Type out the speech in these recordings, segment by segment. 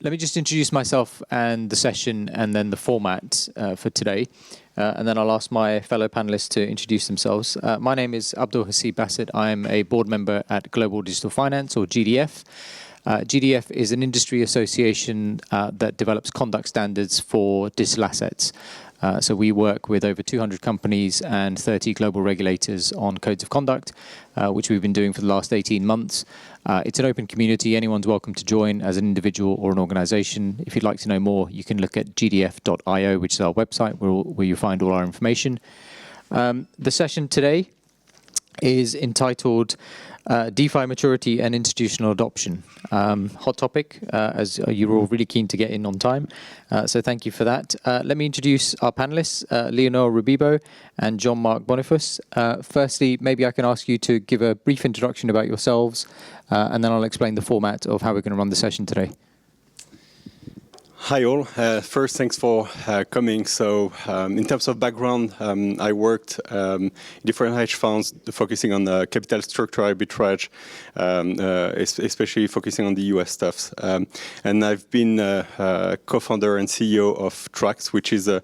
Let me just introduce myself and the session and then the format for today. And then I'll ask my fellow panelists to introduce themselves. My name is Abdul Hasib Bassett. I'm a board member at Global Digital Finance, or GDF. GDF is an industry association that develops conduct standards for digital assets. So we work with over 200 companies and 30 global regulators on codes of conduct, which we've been doing for the last 18 months. It's an open community. Anyone's welcome to join as an individual or an organization. If you'd like to know more, you can look at gdf.io, which is our website, where you find all our information. The session today is entitled DeFi Maturity and Institutional Adoption. Hot topic, as you're all really keen to get in on time. So thank you for that. Let me introduce our panelists, Leonel Rubibo and Jean-Marc Boniface. Firstly, maybe I can ask you to give a brief introduction about yourselves, and then I'll explain the format of how we're going to run the session today. Hi all. First, thanks for coming. So in terms of background, I worked in different hedge funds focusing on capital structure arbitrage, especially focusing on the US stuffs. And I've been co-founder and CEO of Trakx, which is a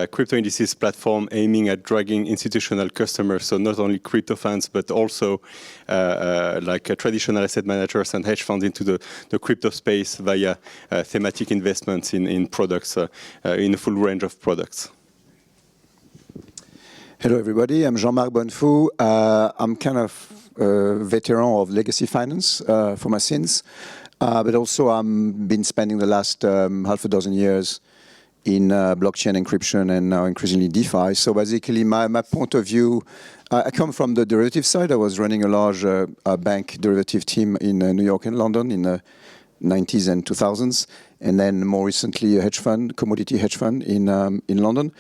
crypto indices platform aiming at dragging institutional customers, so not only crypto funds, but also traditional asset managers and hedge funds into the crypto space via thematic investment in products, in a full range of products. Hello, everybody. I'm Jean-Marc Boniface. I'm kind of a veteran of legacy finance for my sins, but also I've been spending the last half a dozen years in blockchain encryption and now increasingly DeFi. So basically, my point of view, I come from the derivative side. I was running a large bank derivative team in New York and London in the 90s and 2000s, and then more recently a hedge fund, commodity hedge fund in London,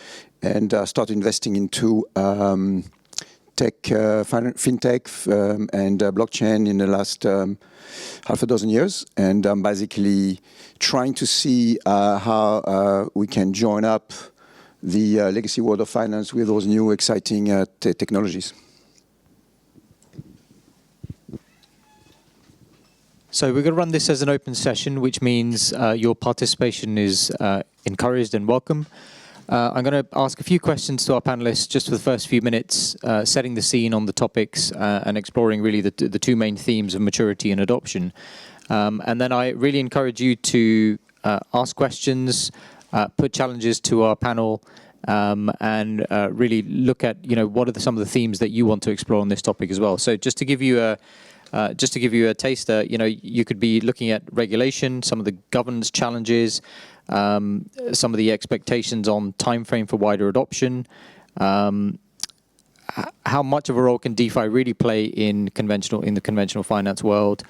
and started investing into tech, fintech, and blockchain in the last half a dozen years, and I'm basically trying to see how we can join up the legacy world of finance with those new exciting technologies. So we're going to run this as an open session, which means your participation is encouraged and welcome. I'm going to ask a few questions to our panelists just for the first few minutes, setting the scene on the topics and exploring really the two main themes of maturity and adoption. And then I really encourage you to ask questions, put challenges to our panel, and really look at what are some of the themes that you want to explore on this topic as well. So just to give you a taster, you could be looking at regulation, some of the governance challenges, some of the expectations on time frame for wider adoption, how much of a role can DeFi really play in the conventional finance world,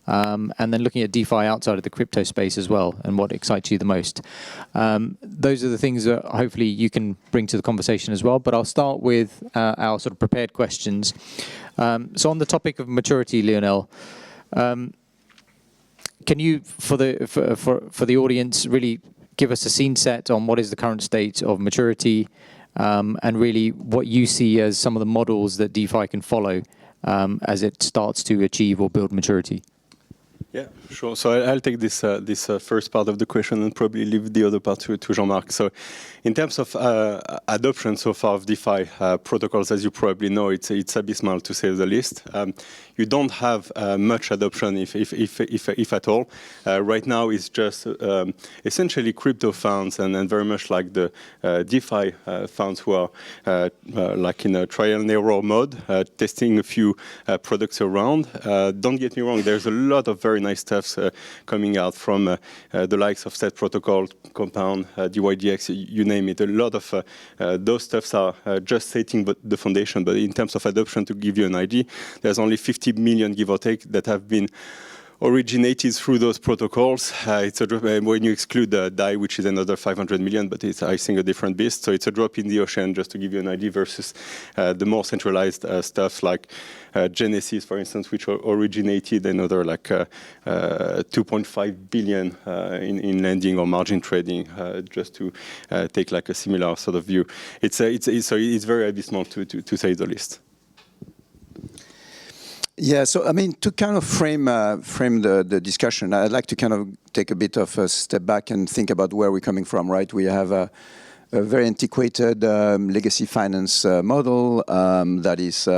and then looking at DeFi outside of the crypto space as well, and what excites you the most. Those are the things that hopefully you can bring to the conversation as well. But I'll start with our sort of prepared questions. So on the topic of maturity, Leonel, can you, for the audience, really give us a scene set on what is the current state of maturity, and really what you see as some of the models that DeFi can follow as it starts to achieve or build maturity? Yeah, sure. So I'll take this first part of the question and probably leave the other part to Jean-Marc. So in terms of adoption so far of DeFi protocols, as you probably know, it's abysmal to say the least. You don't have much adoption, if at all. Right now, it's just essentially crypto funds and very much like the DeFi funds who are like in a trial and error mode, testing a few products around. Don't get me wrong, there's a lot of very nice stuff coming out from the likes of Set Protocol, Compound, DYDX, you name it. A lot of those stuffs are just setting the foundation. But in terms of adoption, to give you an idea, there's only 50 million, give or take, that have been originated through those protocols. It's a drop, when you exclude the DAI, which is another 500 million, but it's, I think, a different beast. So it's a drop in the ocean, just to give you an idea, versus the more centralized stuff like Genesis, for instance, which originated another like 2.5 billion in lending or margin trading, just to take like a similar sort of view. So it's very abysmal to say the least. Yeah, so I mean, to kind of frame the discussion, I'd like to kind of take a bit of a step back and think about where we're coming from, right? We have a very antiquated legacy finance model that is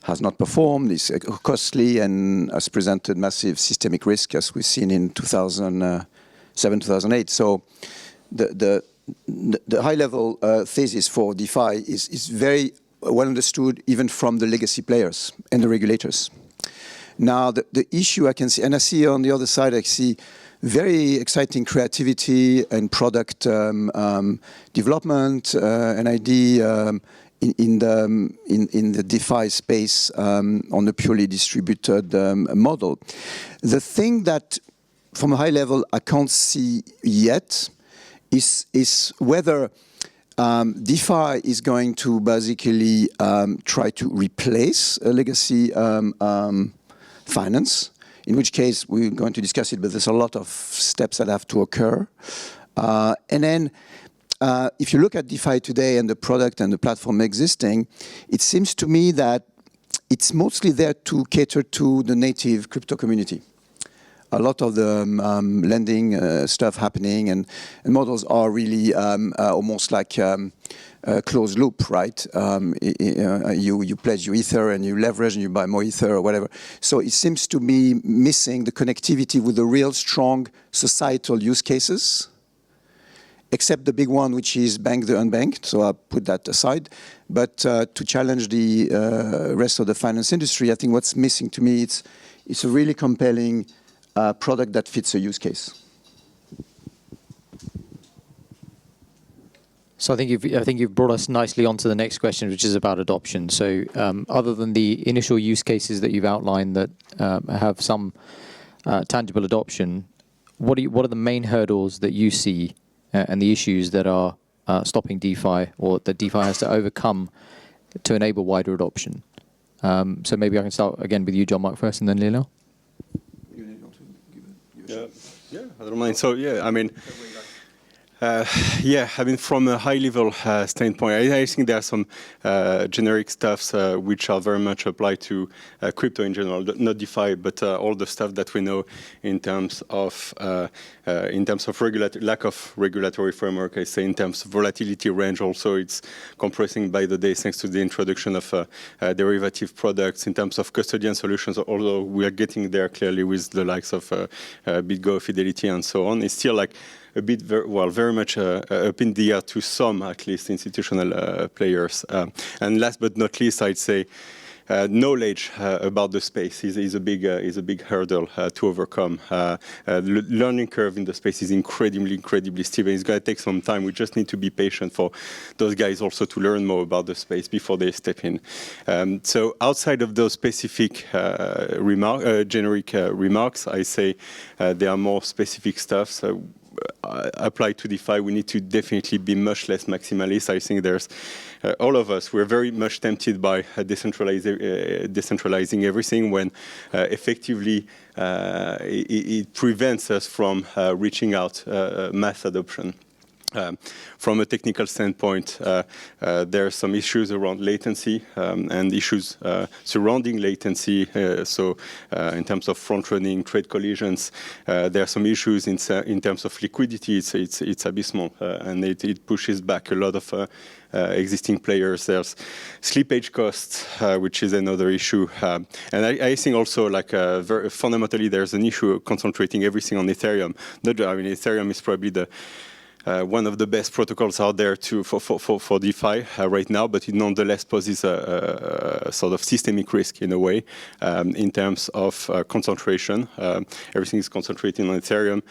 has not performed, is costly, and has presented massive systemic risk, as we've seen in 2007, 2008. So the high-level thesis for DeFi is very well understood even from the legacy players and the regulators. Now, the issue I can see, and I see on the other side, I see very exciting creativity and product development and idea in the DeFi space on a purely distributed model. The thing that, from a high level, I can't see yet is whether DeFi is going to basically try to replace a legacy finance, in which case we're going to discuss it, but there's a lot of steps that have to occur. And then if you look at DeFi today and the product and the platform existing, it seems to me that it's mostly there to cater to the native crypto community. A lot of the lending stuff happening and models are really almost like a closed loop, right? You pledge your Ether and you leverage and you buy more Ether or whatever. So it seems to be missing the connectivity with the real strong societal use cases, except the big one, which is bank the unbanked. So I'll put that aside. But to challenge the rest of the finance industry, I think what's missing to me, it's a really compelling product that fits a use case. So I think you've brought us nicely onto the next question, which is about adoption. So other than the initial use cases that you've outlined that have some tangible adoption, what are the main hurdles that you see and the issues that are stopping DeFi or that DeFi has to overcome to enable wider adoption? So maybe I can start again with you, Jean-Marc, first, and then Lila. Yeah, I don't mind. So yeah, I mean, from a high-level standpoint, I think there are some generic stuffs which are very much applied to crypto in general, not DeFi, but all the stuff that we know in terms of lack of regulatory framework. I say in terms of volatility range, also it's compressing by the day thanks to the introduction of derivative products. In terms of custodian solutions, although we are getting there clearly with the likes of BitGo, Fidelity, and so on, it's still like a bit, very much up in the air to some, at least, institutional players. And last but not least, I'd say knowledge about the space is a big hurdle to overcome. The learning curve in the space is incredibly steep, and it's going to take some time. We just need to be patient for those guys also to learn more about the space before they step in. So outside of those specific generic remarks, I say there are more specific stuff. So applied to DeFi, we need to definitely be much less maximalist. I think there's all of us, we're very much tempted by decentralizing everything when effectively it prevents us from reaching out mass adoption. From a technical standpoint, there are some issues around latency and issues surrounding latency. So in terms of front-running trade collisions, there are some issues in terms of liquidity. It's abysmal, and it pushes back a lot of existing players. There's slippage costs, which is another issue. And I think also, like, very fundamentally, there's an issue concentrating everything on Ethereum. Ethereum is probably the one of the best protocols out there for DeFi right now, but it nonetheless poses a sort of systemic risk in a way in terms of concentration. Everything is concentrating on Ethereum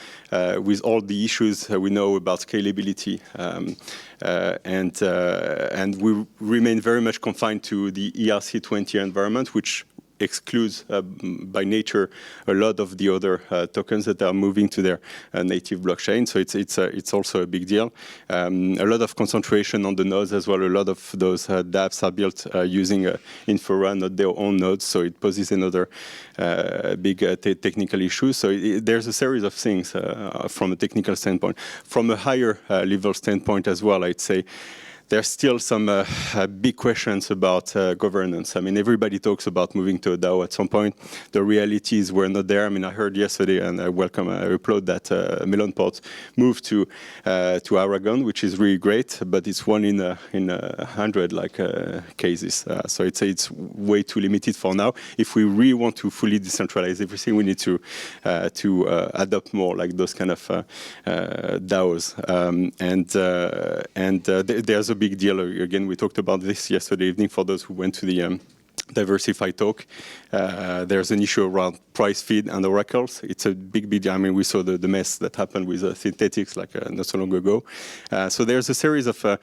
with all the issues we know about scalability. And we remain very much confined to the ERC20 environment, which excludes by nature a lot of the other tokens that are moving to their native blockchain. So it's also a big deal. A lot of concentration on the nodes as well. A lot of those dApps are built using Infura, not their own nodes. So it poses another big technical issue. So there's a series of things from a technical standpoint. From a higher level standpoint as well, I'd say there's still some big questions about governance. I mean, everybody talks about moving to a DAO at some point. The reality is we're not there. I mean, I heard yesterday, and I applaud that Melonport moved to Aragon, which is really great, but it's one in 100 cases. So it's way too limited for now. If we really want to fully decentralize everything, we need to adopt more like those kind of DAOs. There's a big deal. Again, we talked about this yesterday evening for those who went to the Diversify talk. There's an issue around price feed and oracles. It's a big. I mean, we saw the mess that happened with synthetics not so long ago. So there's a series of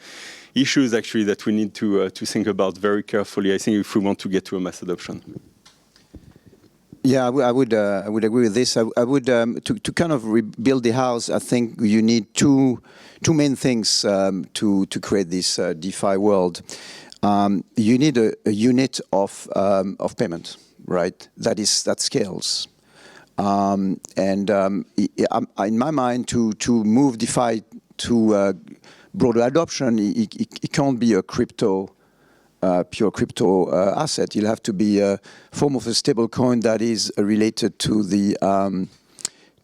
issues actually that we need to think about very carefully, I think, if we want to get to a mass adoption. Yeah, I would agree with this. I would to kind of rebuild the house. I think you need two main things to create this DeFi world. You need a unit of payment, right? That scales. In my mind, to move DeFi to broader adoption, it can't be a pure crypto asset. You'll have to be a form of a stable coin that is related to the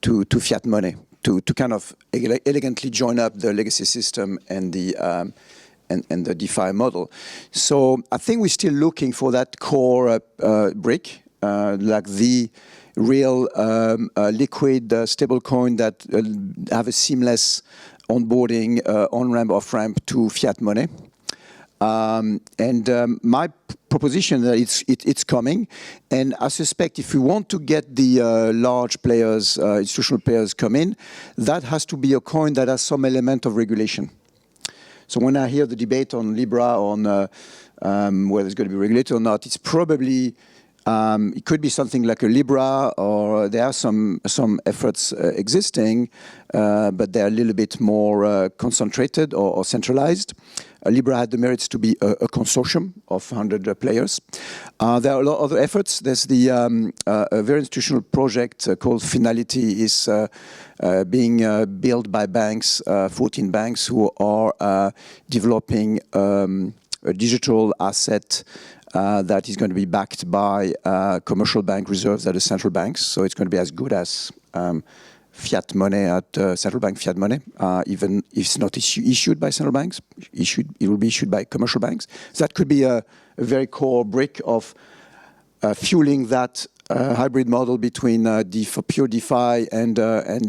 to fiat money, to kind of elegantly join up the legacy system and the DeFi model. So I think we're still looking for that core brick, like the real liquid stable coin that have a seamless onboarding, on-ramp, off-ramp to fiat money. My proposition that it's coming, and I suspect if we want to get the large players, institutional players come in, that has to be a coin that has some element of regulation. So when I hear the debate on Libra, on whether it's going to be regulated or not, it's probably it could be something like a Libra, or there are some efforts existing, but they're a little bit more concentrated or centralized. Libra had the merits to be a consortium of 100 players. There are a lot of other efforts. There's a very institutional project called Finality is being built by banks, 14 banks who are developing a digital asset that is going to be backed by commercial bank reserves at the central banks. So it's going to be as good as fiat money at central bank fiat money, even if it's not issued by central banks. It will be issued by commercial banks. So that could be a very core brick of fueling that hybrid model between pure DeFi and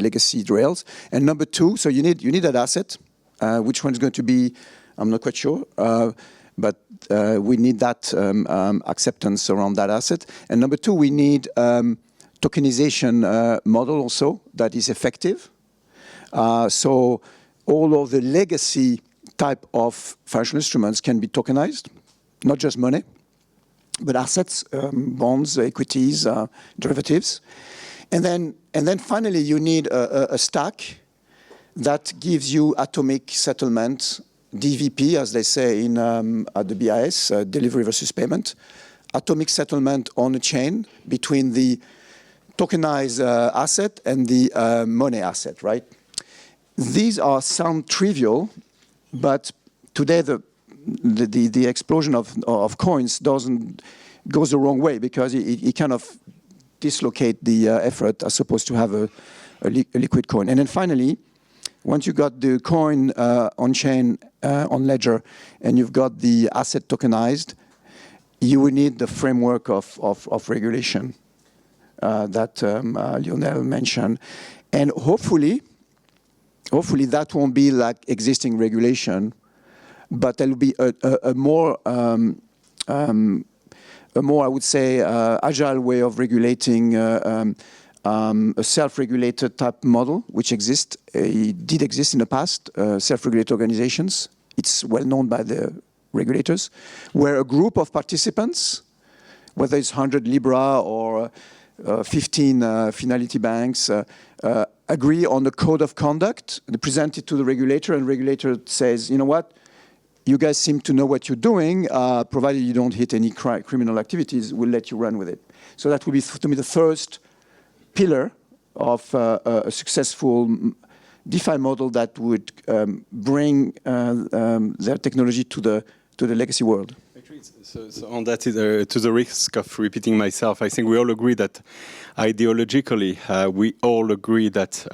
legacy rails. And number two, so you need that asset. Which one is going to be? I'm not quite sure. But we need that acceptance around that asset. And number two, we need tokenization model also that is effective. So all of the legacy type of financial instruments can be tokenized, not just money, but assets, bonds, equities, derivatives. And then finally, you need a stack that gives you atomic settlement, DVP, as they say at the BIS, delivery versus payment, atomic settlement on a chain between the tokenized asset and the money asset, right? These sound trivial, but today the explosion of coins goes the wrong way, because it kind of dislocate the effort as opposed to have a liquid coin. And then finally, once you got the coin on chain, on ledger, and you've got the asset tokenized, you will need the framework of regulation that Lionel mentioned. And hopefully that won't be like existing regulation, but there will be a more, I would say, agile way of regulating a self-regulated type model, which exists. It did exist in the past, self-regulated organizations. It's well known by the regulators, where a group of participants, whether it's 100 Libra or 15 Finality banks, agree on the code of conduct, they present it to the regulator, and the regulator says, you know what, you guys seem to know what you're doing, provided you don't hit any criminal activities, we'll let you run with it. So that would be, to me, the first pillar of a successful DeFi model that would bring their technology to the legacy world. So on that, to the risk of repeating myself, I think we all agree that ideologically, we all agree that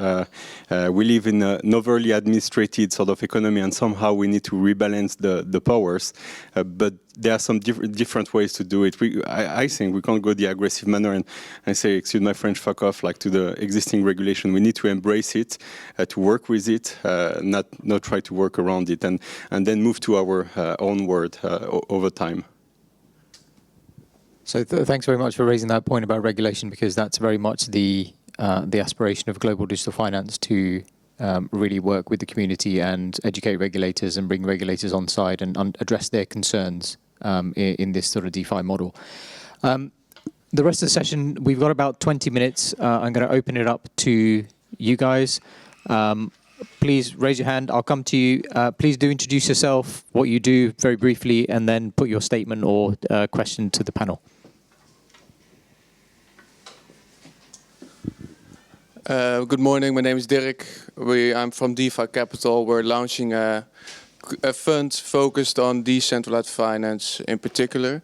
we live in an overly administrated sort of economy, and somehow we need to rebalance the powers. But there are some different ways to do it. I think we can't go the aggressive manner and say, excuse my French, fuck off, like to the existing regulation. We need to embrace it, to work with it, not try to work around it, and then move to our own world over time. So thanks very much for raising that point about regulation, because that's very much the aspiration of global digital finance, to really work with the community and educate regulators and bring regulators on side and address their concerns in this sort of DeFi model. The rest of the session, we've got about 20 minutes. I'm going to open it up to you guys. Please raise your hand. I'll come to you. Please do introduce yourself, what you do very briefly, and then put your statement or question to the panel. Good morning, my name is Dirk. I'm from DeFi Capital. We're launching a fund focused on decentralized finance in particular.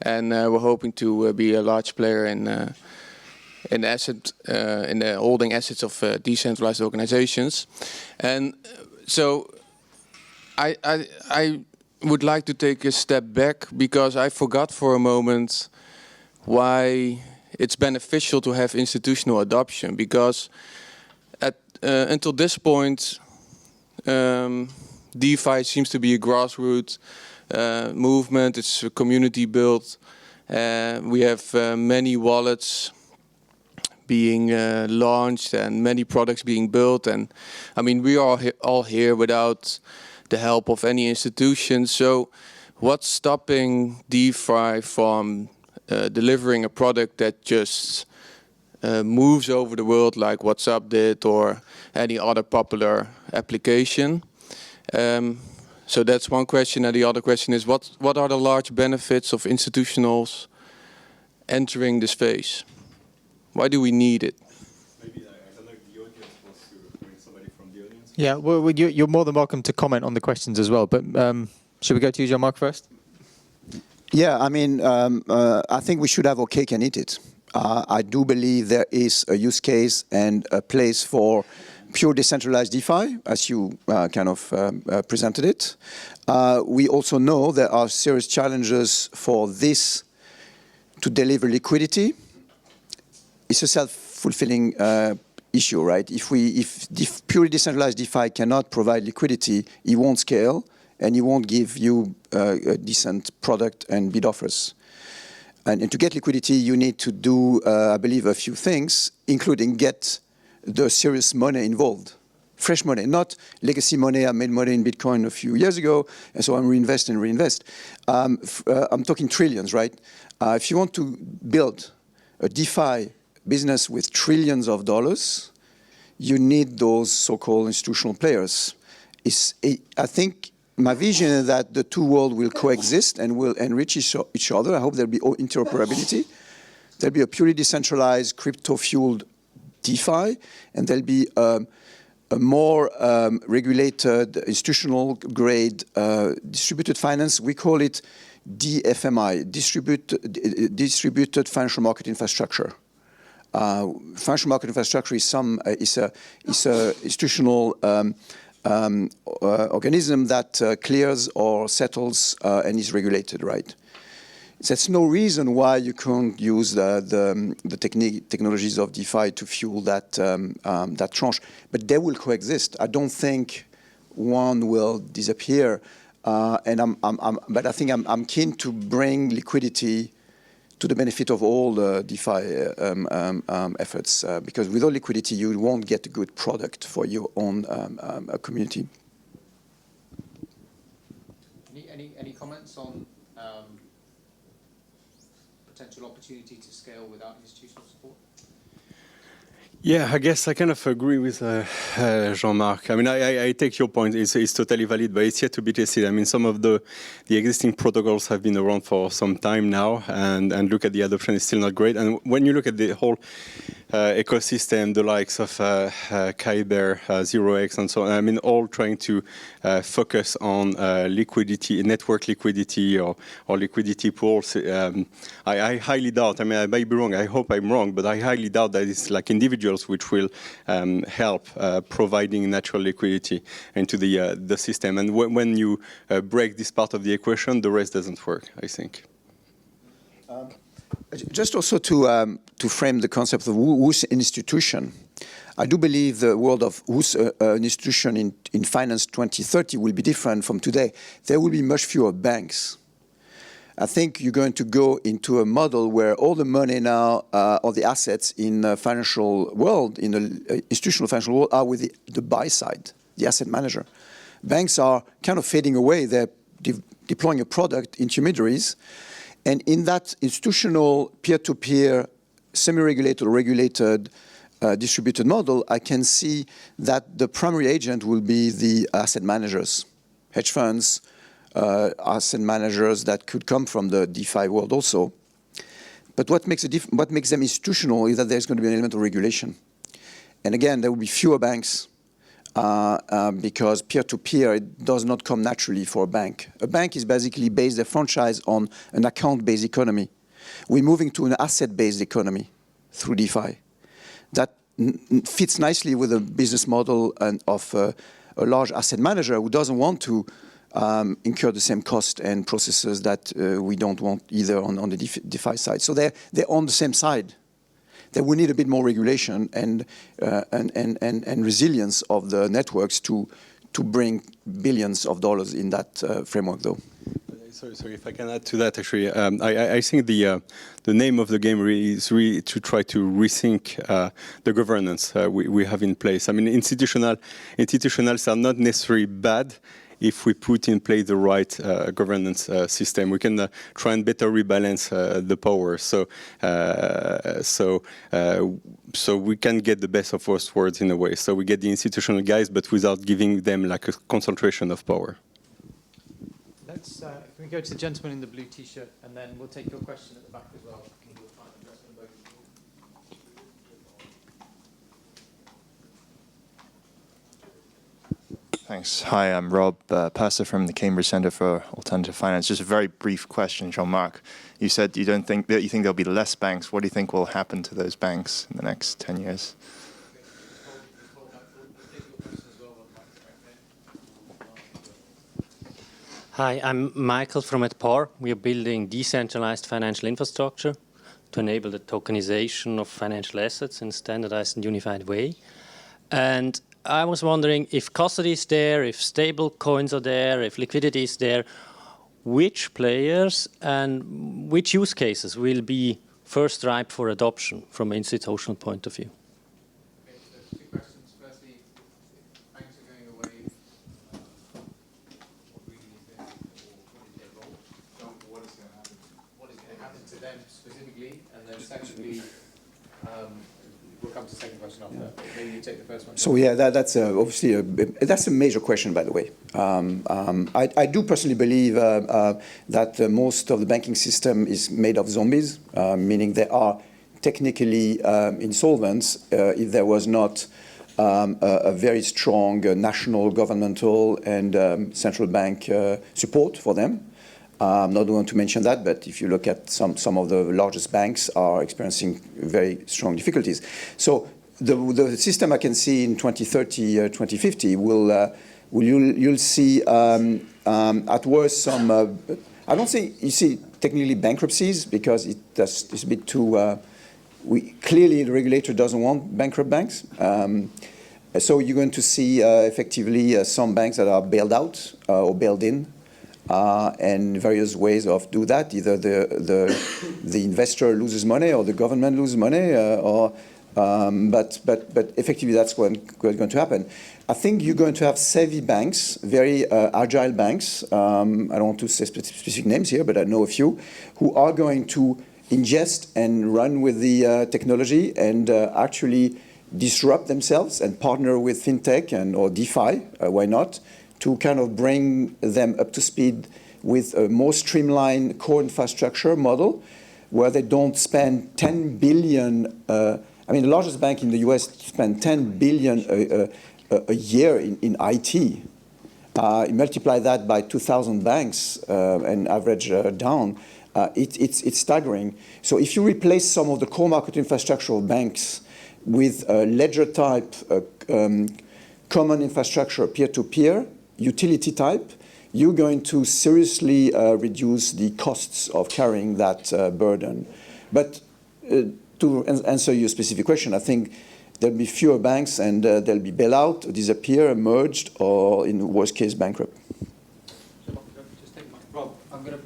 And we're hoping to be a large player in the holding assets of decentralized organizations. And so I would like to take a step back, because I forgot for a moment why it's beneficial to have institutional adoption, because until this point, DeFi seems to be a grassroots movement. It's a community built. We have many wallets being launched and many products being built. And I mean, we are all here without the help of any institution. So what's stopping DeFi from delivering a product that just moves over the world like WhatsApp did, or any other popular application? So that's one question. And the other question is, what are the large benefits of institutionals entering this space? Why do we need it? Maybe, I don't know if the audience wants to bring somebody from the audience. Yeah, well, you're more than welcome to comment on the questions as well. But should we go to you, Jean-Marc, first? Yeah, I mean, I think we should have our cake and eat it. I do believe there is a use case and a place for pure decentralized DeFi, as you kind of presented it. We also know there are serious challenges for this to deliver liquidity. It's a self-fulfilling issue, right? If purely decentralized DeFi cannot provide liquidity, it won't scale, and it won't give you a decent product and bid offers. And to get liquidity, you need to do, I believe, a few things, including get the serious money involved. Fresh money, not legacy money. I made money in Bitcoin a few years ago, and so I'm reinvest and reinvest. I'm talking trillions, right? If you want to build a DeFi business with trillions of dollars, you need those so-called institutional players. I think my vision is that the two worlds will coexist and will enrich each other. I hope there'll be interoperability. There'll be a purely decentralized, crypto-fueled DeFi, and there'll be a more regulated, institutional-grade distributed finance. We call it DFMI, distributed financial market infrastructure. Financial market infrastructure is a institutional organism that clears or settles and is regulated, right? That's no reason why you can't use the technologies of DeFi to fuel that that tranche, but they will coexist. I don't think one will disappear, but I think I'm keen to bring liquidity to the benefit of all the DeFi efforts, because without liquidity, you won't get a good product for your own community. Any comments on potential opportunity to scale without institutional support? Yeah, I guess I kind of agree with Jean-Marc. I mean, I take your point. It's totally valid, but it's yet to be tested. I mean, some of the existing protocols have been around for some time now, and look at the adoption is still not great. And when you look at the whole ecosystem, the likes of Kyber, 0x, and so on. I mean, all trying to focus on liquidity, network liquidity, or liquidity pools. I highly doubt. I mean, I might be wrong. I hope I'm wrong, but I highly doubt that it's like individuals which will help providing natural liquidity into the system. And when you break this part of the equation, the rest doesn't work, I think. Just also to frame the concept of who's an institution, I do believe the world of who's an institution in finance 2030 will be different from today. There will be much fewer banks. I think you're going to go into a model where all the money now, or the assets in the financial world, in the institutional financial world, are with the buy side, the asset manager. Banks are kind of fading away. They're deploying a product, intermediaries. And in that institutional peer-to-peer, semi-regulated or regulated distributed model, I can see that the primary agent will be the asset managers, hedge funds, asset managers that could come from the DeFi world also. But what makes them institutional is that there's going to be an element of regulation. And again, there will be fewer banks because peer-to-peer, it does not come naturally for a bank. A bank is basically based their franchise on an account-based economy. We're moving to an asset-based economy through DeFi. That fits nicely with the business model of a large asset manager who doesn't want to incur the same cost and processes that we don't want either on the DeFi side. So they're on the same side. That we need a bit more regulation and resilience of the networks to bring billions of dollars in that framework, though. Sorry, if I can add to that, actually, I think the name of the game really is really to try to rethink the governance we have in place. I mean, institutionals are not necessarily bad if we put in place the right governance system. We can try and better rebalance the power. So we can get the best of both worlds in a way. So we get the institutional guys, but without giving them like a concentration of power. Let's can we go to the gentleman in the blue T-shirt, and then we'll take your question at the back as well. Thanks. Hi, I'm Rob Passer from the Cambridge Centre for Alternative Finance. Just a very brief question, Jean-Marc. You said you think there'll be less banks. What do you think will happen to those banks in the next 10 years? Hi, I'm Michael from @PAR. We are building decentralized financial infrastructure to enable the tokenization of financial assets in a standardized and unified way. And I was wondering if custody is there, if stable coins are there, if liquidity is there, which players and which use cases will be first ripe for adoption from an institutional point of view? Okay, so two questions. Firstly, if banks are going away, what really is their role? What is going to happen to them specifically? And then secondly, we'll come to the second question after that. Maybe you take the first one. So yeah, that's obviously that's a major question, by the way. I do personally believe that most of the banking system is made of zombies, meaning they are technically insolvent if there was not a very strong national, governmental, and central bank support for them. I'm not going to mention that, but if you look at some of the largest banks are experiencing very strong difficulties. So the system I can see in 2030, 2050 you'll see at worst some. I don't think you see technically bankruptcies because it's a bit too. Clearly the regulator doesn't want bankrupt banks. So you're going to see effectively some banks that are bailed out or bailed in. And various ways of do that. Either the investor loses money or the government loses money, but effectively that's what's going to happen. I think you're going to have savvy banks, very agile banks. I don't want to say specific names here, but I know a few who are going to ingest and run with the technology and actually disrupt themselves and partner with fintech or DeFi. Why not? To kind of bring them up to speed with a more streamlined core infrastructure model where they don't spend 10 billion I mean, the largest bank in the US spend 10 billion a year in IT. You multiply that by 2,000 banks and average down, it's staggering. So if you replace some of the core market infrastructure of banks with ledger type, common infrastructure, peer-to-peer, utility type, you're going to seriously reduce the costs of carrying that burden. But to answer your specific question, I think there'll be fewer banks and they'll be bailout, disappear, merged, or in worst case, bankrupt. Rob, I'm going to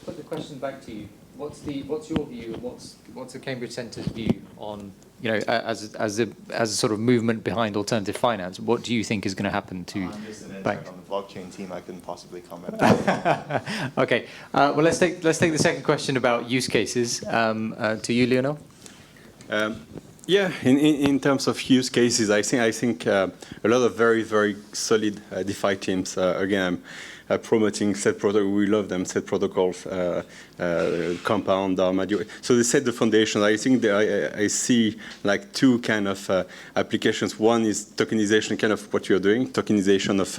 put the question back to you. What's your view? What's the Cambridge Centre's view on, as a sort of movement behind alternative finance? What do you think is going to happen to banks? On the blockchain team, I couldn't possibly comment. Okay. Well, let's take the second question about use cases. To you, Lionel. Yeah, in terms of use cases, I think a lot of very, very solid DeFi teams. Again, I'm promoting set protocol. We love them. Set protocols, Compound, Armadillo. So they set the foundation. I think I see like two kind of applications. One is tokenization, kind of what you're doing, tokenization of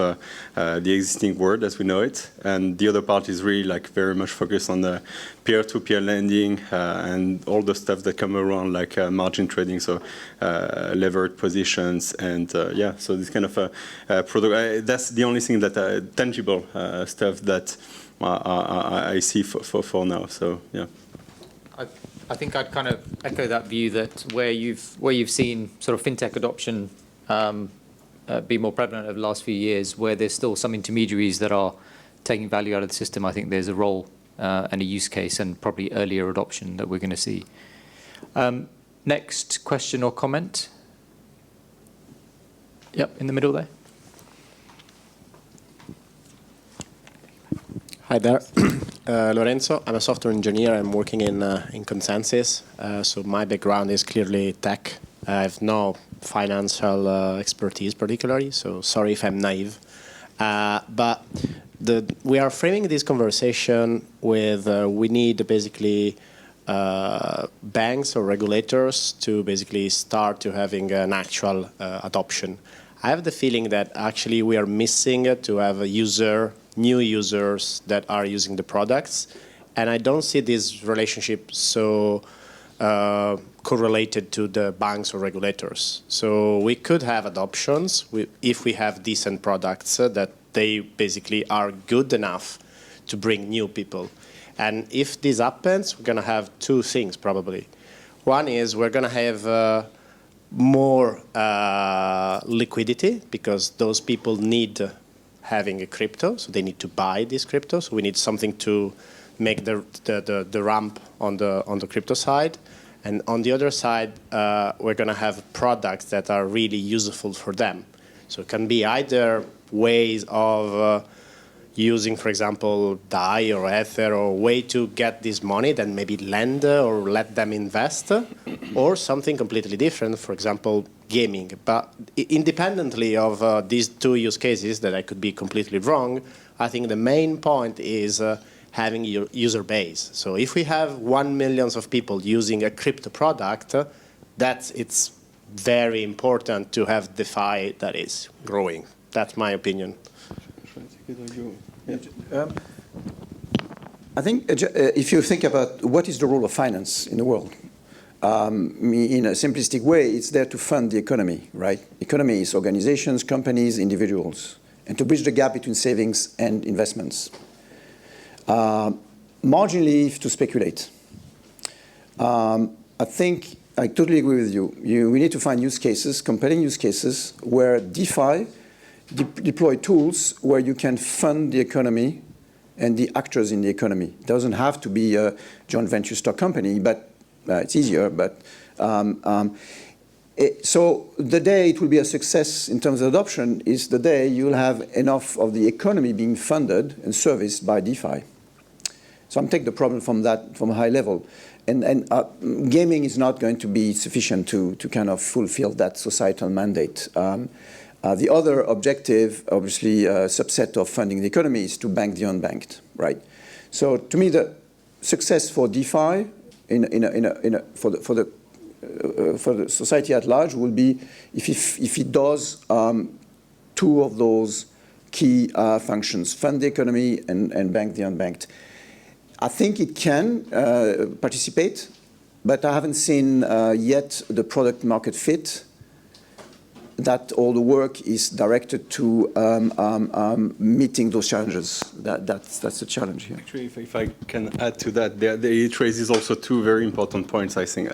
the existing world as we know it, and the other part is really like very much focused on the peer-to-peer lending and all the stuff that come around like margin trading, so levered positions and yeah, so this kind of product. That's the only thing that tangible stuff that I see for now. So yeah. I think I'd kind of echo that view that where you've seen sort of fintech adoption be more prevalent over the last few years, where there's still some intermediaries that are taking value out of the system, I think there's a role and a use case and probably earlier adoption that we're going to see. Next question or comment? Yep, in the middle there. Hi there, Lorenzo. I'm a software engineer. I'm working in Consensus. So my background is clearly tech. I have no financial expertise particularly, so sorry if I'm naive. But we are framing this conversation with we need basically banks or regulators to basically start to having an actual adoption. I have the feeling that actually we are missing to have new users that are using the products, and I don't see this relationship so correlated to the banks or regulators. So we could have adoptions if we have decent products that they basically are good enough to bring new people. And if this happens, we're going to have two things probably. One is we're going to have more liquidity because those people need having a crypto, so they need to buy this crypto. So we need something to make the ramp on the crypto side. And on the other side, we're going to have products that are really useful for them. So it can be either ways of using, for example, DAI or Ether, or way to get this money, then maybe lend or let them invest, or something completely different, for example, gaming. But independently of these two use cases that I could be completely wrong, I think the main point is having your user base. So if we have 1 million of people using a crypto product, it's very important to have DeFi that is growing. That's my opinion. I think if you think about what is the role of finance in the world, in a simplistic way, it's there to fund the economy, right? Economy is organizations, companies, individuals, and to bridge the gap between savings and investments. Marginally to speculate. I think I totally agree with you. We need to find use cases, compelling use cases, where DeFi deploy tools where you can fund the economy and the actors in the economy. It doesn't have to be a joint venture stock company, but it's easier. But so the day it will be a success in terms of adoption is the day you'll have enough of the economy being funded and serviced by DeFi. So I'm taking the problem from a high level. And gaming is not going to be sufficient to kind of fulfill that societal mandate. The other objective, obviously, subset of funding the economy is to bank the unbanked, right? So to me, the success for DeFi for the for the society at large will be if it does two of those key functions, fund the economy and bank the unbanked. I think it can participate, but I haven't seen yet the product market fit that all the work is directed to meeting those challenges. That's the challenge here. Actually, if I can add to that, it raises also two very important points, I think.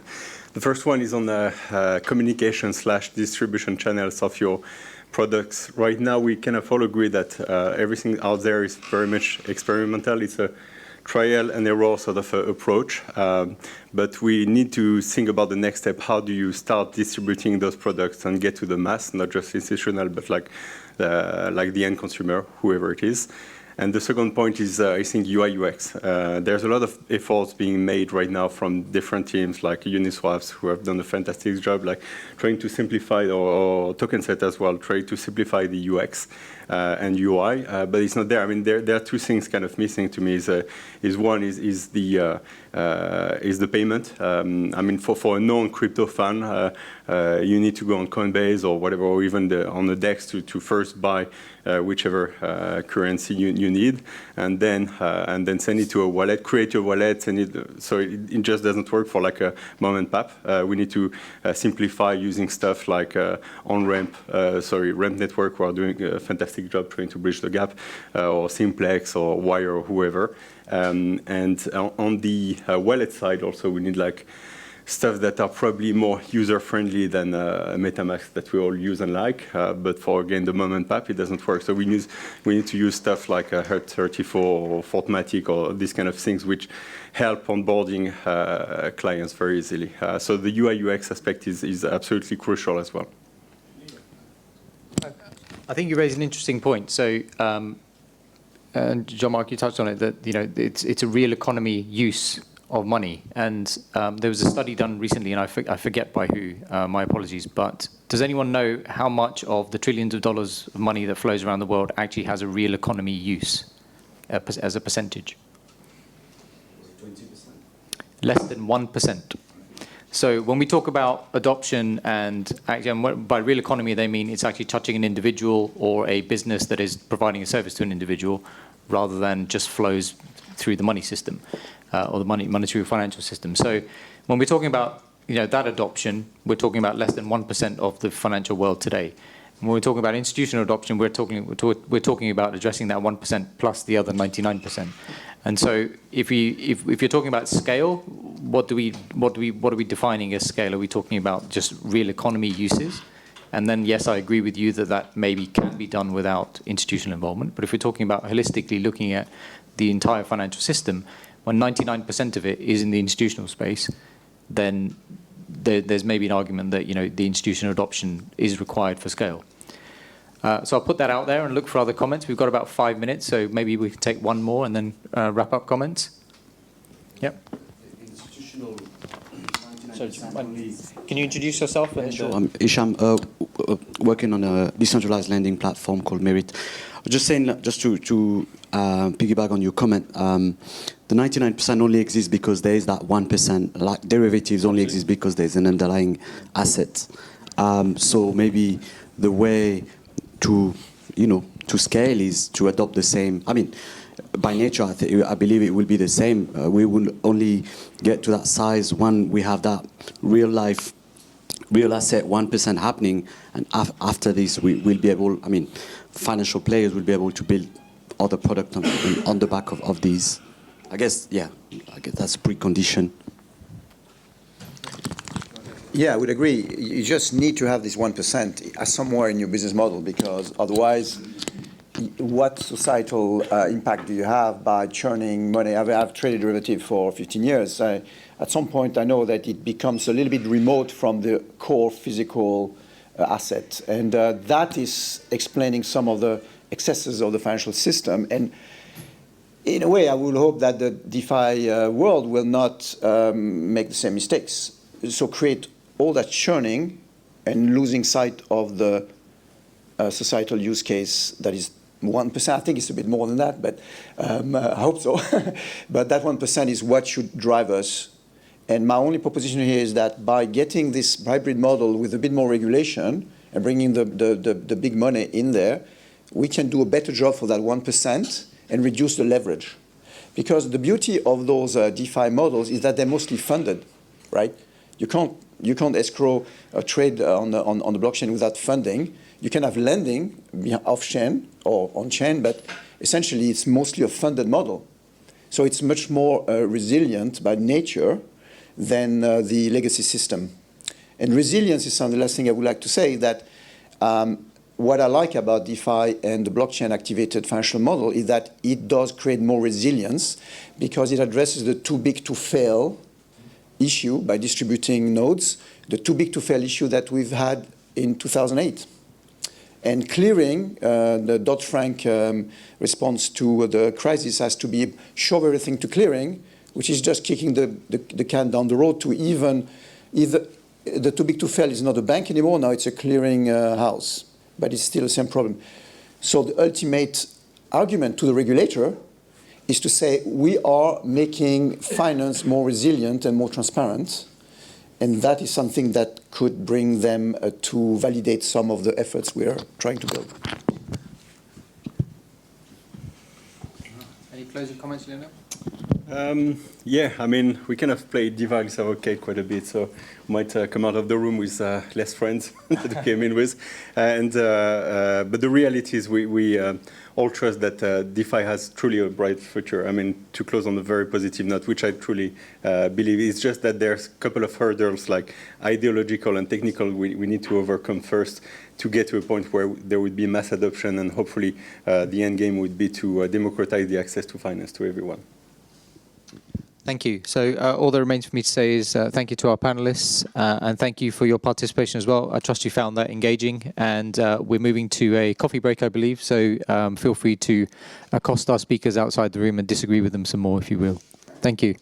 The first one is on the communication/distribution channels of your products. Right now, we kind of all agree that everything out there is very much experimental. It's a trial and error sort of approach, but we need to think about the next step. How do you start distributing those products and get to the mass, not just institutional, but like the end consumer, whoever it is. And the second point is, I think, UI UX. There's a lot of efforts being made right now from different teams like Uniswaps, who have done a fantastic job, like trying to simplify, or TokenSet as well, trying to simplify the UX and UI, but it's not there. I mean, there are two things kind of missing to me. One is the payment. I mean, for a non-crypto fan, you need to go on Coinbase or whatever, or even on the DEX to first buy whichever currency you need, and then send it to a wallet, create your wallet, send it. So it just doesn't work for like a mom and pop. We need to simplify using stuff like Ramp Network, who are doing a fantastic job trying to bridge the gap, or Simplex or Wire or whoever. And on the wallet side also, we need like stuff that are probably more user-friendly than MetaMask that we all use and like. But for, again, the mom and pop, it doesn't work. So we need to use stuff like Hert34 or Fortmatic or these kind of things which help onboarding clients very easily. So the UI UX aspect is absolutely crucial as well. I think you raise an interesting point. So, and Jean-Marc, you touched on it, that it's a real economy use of money. And there was a study done recently, and I forget by who, my apologies, but does anyone know how much of the trillions of dollars of money that flows around the world actually has a real economy use as a percentage? 20%. Less than 1%. So when we talk about adoption, and actually, by real economy, they mean it's actually touching an individual or a business that is providing a service to an individual, rather than just flows through the money system or the monetary financial system. So when we're talking about that adoption, we're talking about less than 1% of the financial world today. And when we're talking about institutional adoption, we're talking about addressing that 1% plus the other 99%. And so if you're talking about scale, what are we defining as scale? Are we talking about just real economy uses? And then, yes, I agree with you that maybe can be done without institutional involvement. But if we're talking about holistically looking at the entire financial system, when 99% of it is in the institutional space, then there's maybe an argument that the institutional adoption is required for scale. So I'll put that out there and look for other comments. We've got about 5 minutes, so maybe we can take one more and then wrap up comments. Yep. Institutional. Can you introduce yourself? Yeah, sure. I'm Isham, working on a decentralized lending platform called Merit. Just saying, just to piggyback on your comment, the 99% only exists because there is that 1%, like derivatives only exist because there's an underlying asset. So maybe the way to scale is to adopt the same. I mean, by nature, I believe it will be the same. We will only get to that size when we have that real asset 1% happening, and after this, we will be able. I mean, financial players will be able to build other products on the back of these. I guess that's a precondition. Yeah, I would agree. You just need to have this 1% somewhere in your business model, because otherwise, what societal impact do you have by churning money? I've traded derivative for 15 years. At some point, I know that it becomes a little bit remote from the core physical asset. And that is explaining some of the excesses of the financial system. And in a way, I would hope that the DeFi world will not make the same mistakes. So create all that churning and losing sight of the societal use case that is 1%. I think it's a bit more than that, but I hope so. But that 1% is what should drive us. And my only proposition here is that by getting this hybrid model with a bit more regulation and bringing the big money in there, we can do a better job for that 1% and reduce the leverage. Because the beauty of those DeFi models is that they're mostly funded, right? You can't escrow a trade on the blockchain without funding. You can have lending off-chain or on-chain, but essentially it's mostly a funded model. So it's much more resilient by nature than the legacy system. And resilience is the last thing I would like to say, that what I like about DeFi and the blockchain-activated financial model is that it does create more resilience because it addresses the too big to fail issue by distributing nodes, the too big to fail issue that we've had in 2008. And clearing, the Dodd-Frank response to the crisis has to be shove everything to clearing, which is just kicking the can down the road to either the too big to fail is not a bank anymore, now it's a clearing house, but it's still the same problem. So the ultimate argument to the regulator is to say we are making finance more resilient and more transparent, and that is something that could bring them to validate some of the efforts we are trying to build. Any closing comments, Lena? Yeah, I mean, we kind of played devil's advocate quite a bit, so we might come out of the room with less friends that we came in with. But the reality is we all trust that DeFi has truly a bright future. I mean, to close on a very positive note, which I truly believe, it's just that there's a couple of hurdles, like ideological and technical, we need to overcome first to get to a point where there would be mass adoption, and hopefully the end game would be to democratize the access to finance to everyone. Thank you. So all that remains for me to say is thank you to our panelists and thank you for your participation as well. I trust you found that engaging, and we're moving to a coffee break, I believe. So feel free to accost our speakers outside the room and disagree with them some more if you will. Thank you.